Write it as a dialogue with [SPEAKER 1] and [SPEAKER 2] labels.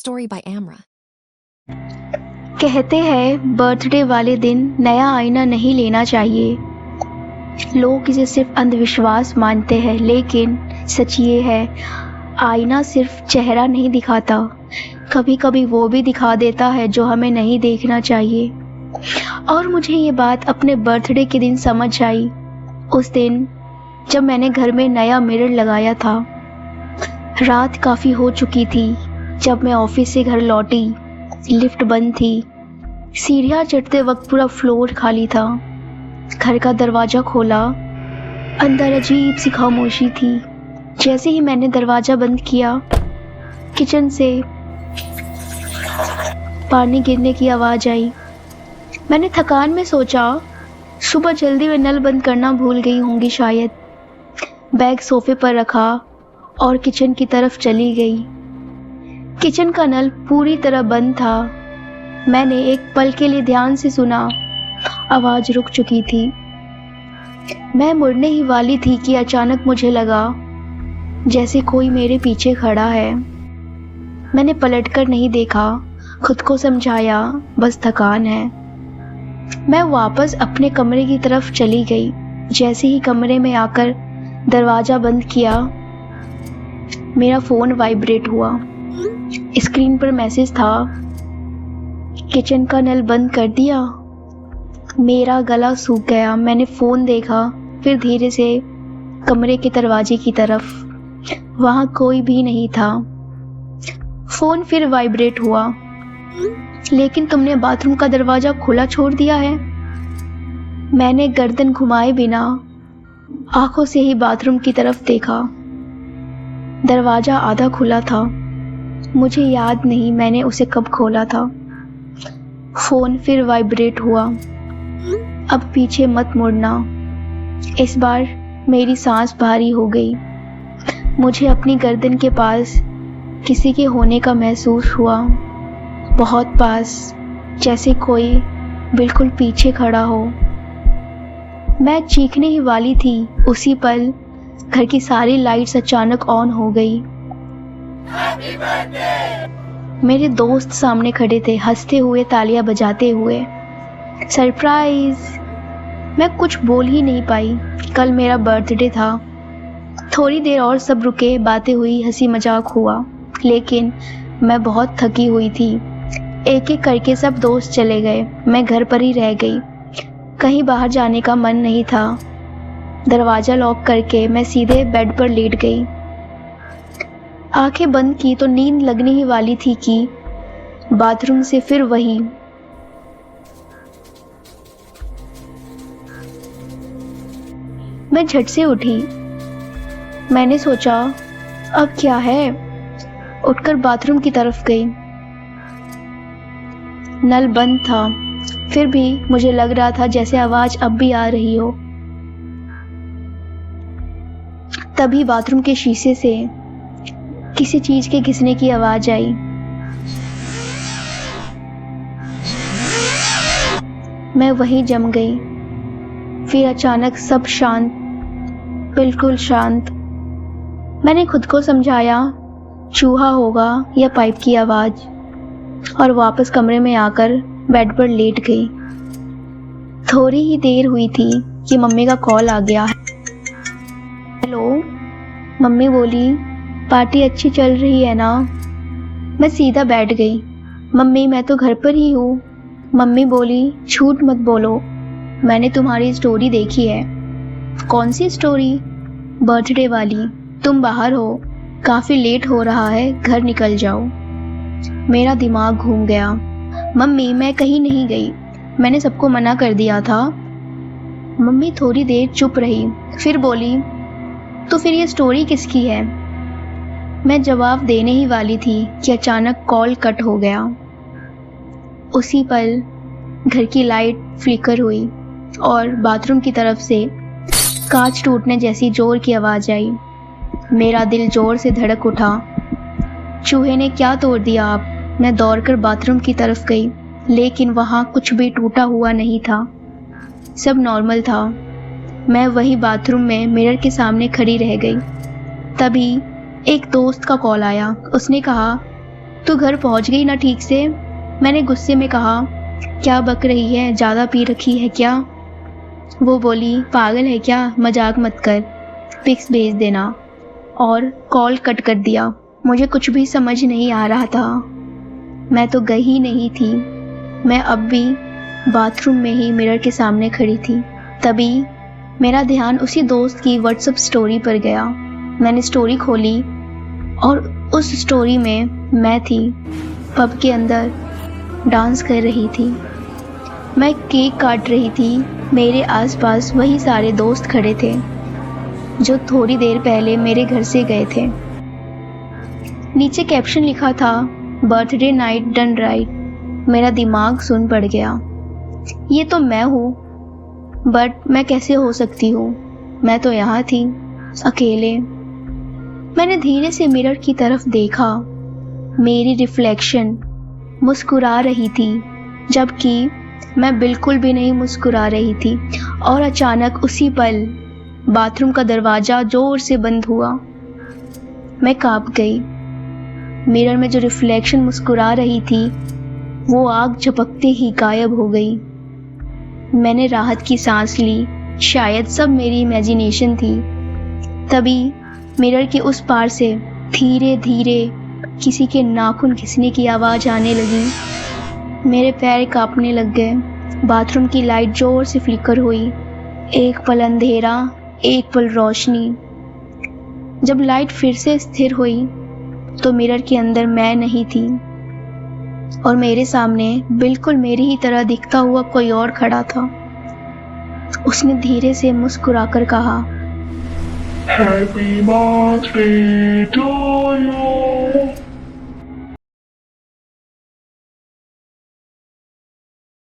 [SPEAKER 1] story by Amra.
[SPEAKER 2] कहते हैं birthday वाले दिन नया आईना नहीं लेना चाहिए। लोग इसे सिर्फ अंधविश्वास मानते हैं, लेकिन सच ये है, आईना सिर्फ चेहरा नहीं दिखाता, कभी कभी वो भी दिखा देता है जो हमें नहीं देखना चाहिए। और मुझे ये बात अपने बर्थडे के दिन समझ आई, उस दिन जब मैंने घर में नया मिरर लगाया था। रात काफ़ी हो चुकी थी जब मैं ऑफिस से घर लौटी। लिफ्ट बंद थी, सीढ़ियाँ चढ़ते वक्त पूरा फ्लोर खाली था। घर का दरवाज़ा खोला, अंदर अजीब सी खामोशी थी। जैसे ही मैंने दरवाज़ा बंद किया, किचन से पानी गिरने की आवाज़ आई। मैंने थकान में सोचा सुबह जल्दी में नल बंद करना भूल गई होंगी शायद। बैग सोफे पर रखा और किचन की तरफ चली गई। किचन का नल पूरी तरह बंद था। मैंने एक पल के लिए ध्यान से सुना, आवाज़ रुक चुकी थी। मैं मुड़ने ही वाली थी कि अचानक मुझे लगा जैसे कोई मेरे पीछे खड़ा है। मैंने पलटकर नहीं देखा, खुद को समझाया बस थकान है। मैं वापस अपने कमरे की तरफ चली गई। जैसे ही कमरे में आकर दरवाज़ा बंद किया, मेरा फ़ोन वाइब्रेट हुआ। स्क्रीन पर मैसेज था, किचन का नल बंद कर दिया। मेरा गला सूख गया। मैंने फ़ोन देखा, फिर धीरे से कमरे के दरवाजे की तरफ। वहाँ कोई भी नहीं था। फ़ोन फिर वाइब्रेट हुआ, लेकिन तुमने बाथरूम का दरवाज़ा खुला छोड़ दिया है। मैंने गर्दन घुमाए बिना आंखों से ही बाथरूम की तरफ देखा। दरवाज़ा आधा खुला था। मुझे याद नहीं मैंने उसे कब खोला था। फ़ोन फिर वाइब्रेट हुआ। अब पीछे मत मुड़ना। इस बार मेरी सांस भारी हो गई। मुझे अपनी गर्दन के पास किसी के होने का महसूस हुआ, बहुत पास, जैसे कोई बिल्कुल पीछे खड़ा हो। मैं चीखने ही वाली थी, उसी पल घर की सारी लाइट्स अचानक ऑन हो गई। मेरे दोस्त सामने खड़े थे, हंसते हुए, तालियां बजाते हुए। सरप्राइज! मैं कुछ बोल ही नहीं पाई। कल मेरा बर्थडे था। थोड़ी देर और सब रुके, बातें हुई, हंसी मजाक हुआ, लेकिन मैं बहुत थकी हुई थी। एक एक करके सब दोस्त चले गए। मैं घर पर ही रह गई। कहीं बाहर जाने का मन नहीं था। दरवाज़ा लॉक करके मैं सीधे बेड पर लेट गई। आंखें बंद की तो नींद लगने ही वाली थी कि बाथरूम से फिर वही मैं झट से उठी। मैंने सोचा अब क्या है, उठकर बाथरूम की तरफ गई। नल बंद था, फिर भी मुझे लग रहा था जैसे आवाज अब भी आ रही हो। तभी बाथरूम के शीशे से किसी चीज के घिसने की आवाज आई। मैं वहीं जम गई। फिर अचानक सब शांत, बिल्कुल शांत। मैंने खुद को समझाया चूहा होगा या पाइप की आवाज, और वापस कमरे में आकर बेड पर लेट गई। थोड़ी ही देर हुई थी कि मम्मी का कॉल आ गया। हेलो, मम्मी बोली, पार्टी अच्छी चल रही है ना? मैं सीधा बैठ गई। मम्मी, मैं तो घर पर ही हूँ। मम्मी बोली, झूठ मत बोलो, मैंने तुम्हारी स्टोरी देखी है। कौन सी स्टोरी? बर्थडे वाली। तुम बाहर हो, काफ़ी लेट हो रहा है, घर निकल जाओ। मेरा दिमाग घूम गया। मम्मी, मैं कहीं नहीं गई, मैंने सबको मना कर दिया था। मम्मी थोड़ी देर चुप रही, फिर बोली, तो फिर ये स्टोरी किसकी है? मैं जवाब देने ही वाली थी कि अचानक कॉल कट हो गया। उसी पल घर की लाइट फ्लिकर हुई और बाथरूम की तरफ से कांच टूटने जैसी जोर की आवाज़ आई। मेरा दिल जोर से धड़क उठा। चूहे ने क्या तोड़ दिया आप? मैं दौड़कर बाथरूम की तरफ गई, लेकिन वहाँ कुछ भी टूटा हुआ नहीं था। सब नॉर्मल था। मैं वही बाथरूम में मिरर के सामने खड़ी रह गई। तभी एक दोस्त का कॉल आया। उसने कहा, तू घर पहुंच गई ना ठीक से? मैंने गुस्से में कहा। क्या बक रही है, ज़्यादा पी रखी है क्या? वो बोली, पागल है क्या, मजाक मत कर, पिक्स भेज देना। और कॉल कट कर दिया। मुझे कुछ भी समझ नहीं आ रहा था। मैं तो गई ही नहीं थी। मैं अब भी बाथरूम में ही मिरर के सामने खड़ी थी। तभी मेरा ध्यान उसी दोस्त की व्हाट्सएप स्टोरी पर गया। मैंने स्टोरी खोली और उस स्टोरी में मैं थी, पब के अंदर डांस कर रही थी। मैं केक काट रही थी। मेरे आसपास वही सारे दोस्त खड़े थे जो थोड़ी देर पहले मेरे घर से गए थे। नीचे कैप्शन लिखा था, बर्थडे नाइट डन राइट। मेरा दिमाग सुन पड़ गया। ये तो मैं हूँ, बट मैं कैसे हो सकती हूँ? मैं तो यहाँ थी, अकेले। मैंने धीरे से मिरर की तरफ देखा। मेरी रिफ्लेक्शन मुस्कुरा रही थी, जबकि मैं बिल्कुल भी नहीं मुस्कुरा रही थी। और अचानक उसी पल बाथरूम का दरवाज़ा जोर से बंद हुआ। मैं कांप गई। मिरर में जो रिफ्लेक्शन मुस्कुरा रही थी, वो आग झपकते ही गायब हो गई। मैंने राहत की सांस ली। शायद सब मेरी इमेजिनेशन थी। तभी मिरर के उस पार से धीरे धीरे किसी के नाखून घिसने की आवाज़ आने लगी। मेरे पैर कांपने लग गए। बाथरूम की लाइट जोर से फ्लिकर हुई। एक पल अंधेरा, एक पल रोशनी। जब लाइट फिर से स्थिर हुई तो मिरर के अंदर मैं नहीं थी और मेरे सामने बिल्कुल मेरी ही तरह दिखता हुआ कोई और खड़ा था। उसने धीरे से मुस्कुराकर कहा,
[SPEAKER 1] हैप्पी बर्थडे टू यू।